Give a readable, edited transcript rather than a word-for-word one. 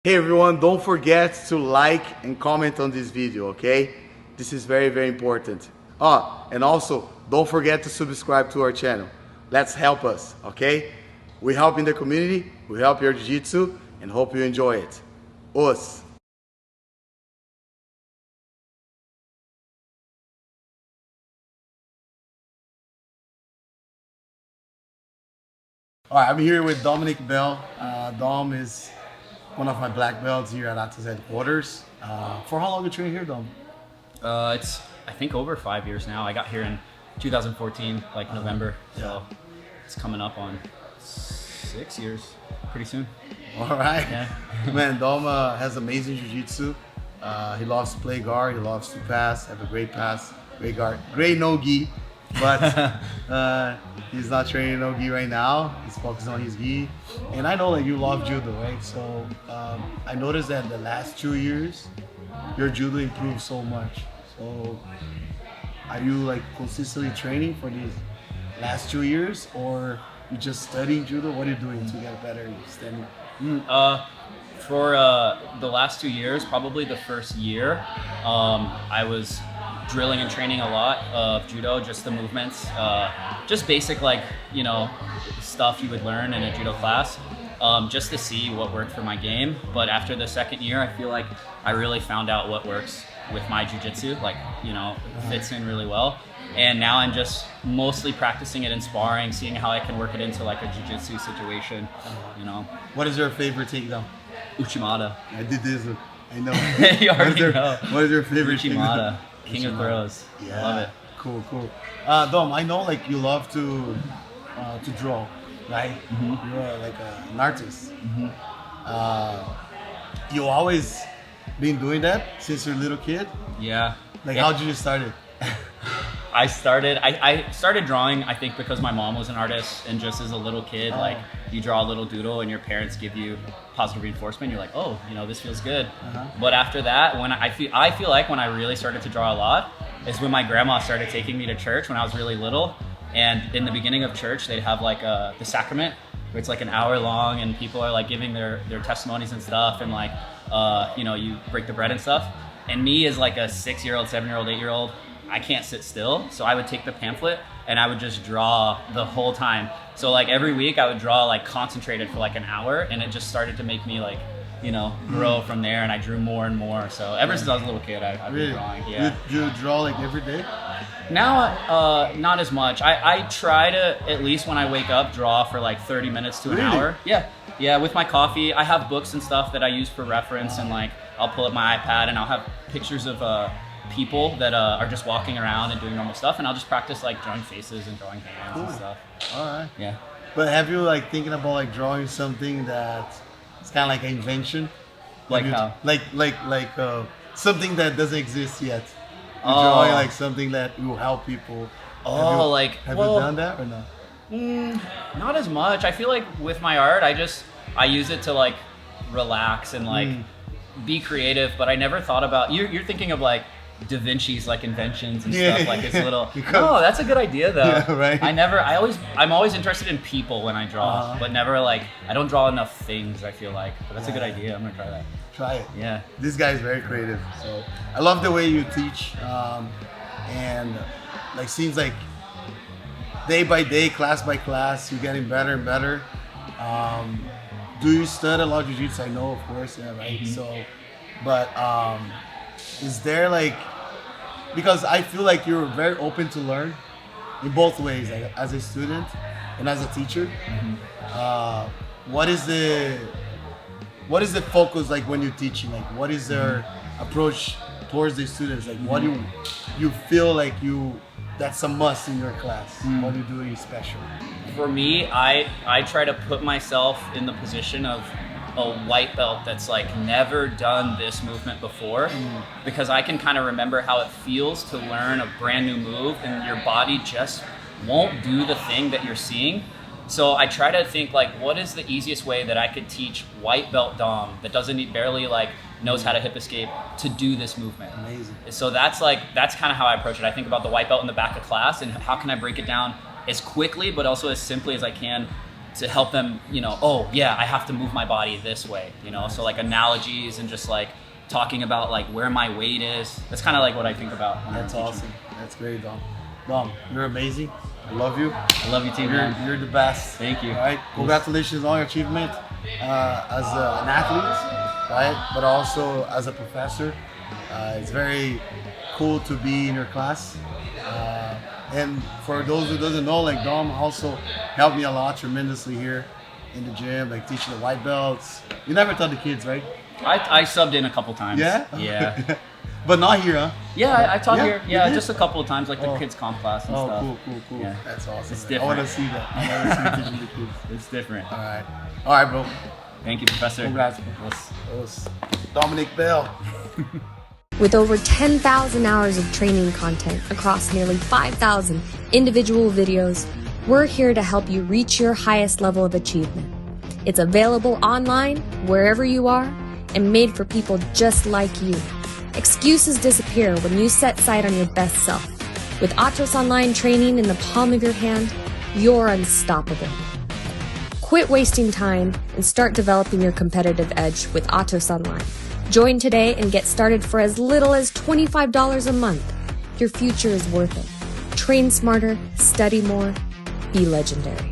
Hey everyone, don't forget to like and comment on this video, okay? This is very, very important. And also, don't forget to subscribe to our channel. Let's help us, okay? We help in the community, we help your Jiu-Jitsu, and hope you enjoy it. Os! All right, I'm here with Dominic Bell. Dom is one of my black belts here at Atos headquarters. For how long you train here, Dom? It's I think over 5 years now. I got here in 2014, like November, so it's coming up on 6 years pretty soon. All right. Yeah. Man, Dom has amazing jiu-jitsu. He loves to play guard. He loves to pass. Have a great pass, great guard, great no-gi. But he's not training no-gi right now. He's focused on his gi. And I know that you love judo, right? So I noticed that the last 2 years, your judo improved so much. So are you like consistently training for these last 2 years, or you just studying judo? What are you doing to get better standing? For the last 2 years, probably the first year, I was drilling and training a lot of judo, just the movements, just basic stuff you would learn in a judo class, just to see what worked for my game. But after the second year, I feel like I really found out what works with my jiu-jitsu, fits in really well. And now I'm just mostly practicing it in sparring, seeing how I can work it into like a jiu-jitsu situation, What is your favorite takedown? Uchimata. I did this. I know. You already know. What is your favorite Uchimata. takedown? King of throws. Yeah. Love it. Cool. Dom, I know like you love to draw, right? Mm-hmm. You're like an artist. You always been doing that since you're a little kid? Yeah. Like how did you start it? I started drawing, I think, because my mom was an artist, and just as a little kid, like you draw a little doodle and your parents give you positive reinforcement. You're like, oh, this feels good. But after that, when I feel like when I really started to draw a lot is when my grandma started taking me to church when I was really little. And in the beginning of church, they'd have like the sacrament, where it's like an hour long and people are like giving their testimonies and stuff, and like you break the bread and stuff. And me as like a 6-year-old, 7-year-old, 8-year-old, I can't sit still. So I would take the pamphlet and I would just draw the whole time. So like every week I would draw like concentrated for like an hour, and it just started to make me like, grow from there, and I drew more and more. So ever since I was a little kid, I've been drawing. Yeah. You draw like every day? Now, not as much. I try to, at least when I wake up, draw for like 30 minutes to an hour. Yeah, with my coffee. I have books and stuff that I use for reference, and like I'll pull up my iPad and I'll have pictures of people that are just walking around and doing normal stuff, and I'll just practice like drawing faces and drawing hands and stuff. All right. Yeah. But have you like thinking about like drawing something that it's kind of like an invention? Like how? Like something that doesn't exist yet. You're drawing like something that will help people. Have you done that or not? Not as much. I feel like with my art, I use it to like relax and like be creative, but I never thought about, you're thinking of like Da Vinci's like inventions and stuff, like his little. No, that's a good idea though. Yeah, right. I'm always interested in people when I draw, but never like, I don't draw enough things, I feel like. But that's a good idea. I'm gonna try that. Try it. Yeah. This guy is very creative. So I love the way you teach, and like seems like day by day, class by class, you're getting better and better. Do you study a lot of jiu-jitsu? I know, of course, yeah, right? So, but is there like, because I feel like you're very open to learn in both ways, like as a student and as a teacher. What is the focus like when you're teaching? Like, what is their approach towards the students? Like, what do you feel like that's a must in your class? What do you do special? For me, I try to put myself in the position of a white belt that's like never done this movement before, because I can kind of remember how it feels to learn a brand new move and your body just won't do the thing that you're seeing. So I try to think like, what is the easiest way that I could teach white belt Dom that barely like knows how to hip escape to do this movement? Amazing. So that's kind of how I approach it. I think about the white belt in the back of class and how can I break it down as quickly but also as simply as I can to help them, you know, oh yeah, I have to move my body this way, you know. So like analogies and just like talking about like where my weight is. That's kind of like what I think about when That's I'm awesome. teaching. That's great, Dom. Dom, you're amazing. I love you. I love you too, man. You're the best. Thank you. All right. Congratulations on your achievement as an athlete, right? But also as a professor. It's very cool to be in your class. And for those who doesn't know, like Dom also helped me a lot tremendously here in the gym, like teaching the white belts. You never taught the kids, right? I subbed in a couple times. Yeah? Yeah. But not here, huh? Yeah, I taught Yeah, here. you Yeah, did? just a couple of times, like the kids comp class and stuff. Cool. Yeah. That's awesome. It's man. different. I want to see that. I want to see you teaching the kids. It's different. All right, bro. Thank you, Professor. Congrats. That was Dominic Bell. With over 10,000 hours of training content across nearly 5,000 individual videos, we're here to help you reach your highest level of achievement. It's available online, wherever you are, and made for people just like you. Excuses disappear when you set sight on your best self. With Atos Online training in the palm of your hand, you're unstoppable. Quit wasting time and start developing your competitive edge with Atos Online. Join today and get started for as little as $25 a month. Your future is worth it. Train smarter, study more, be legendary.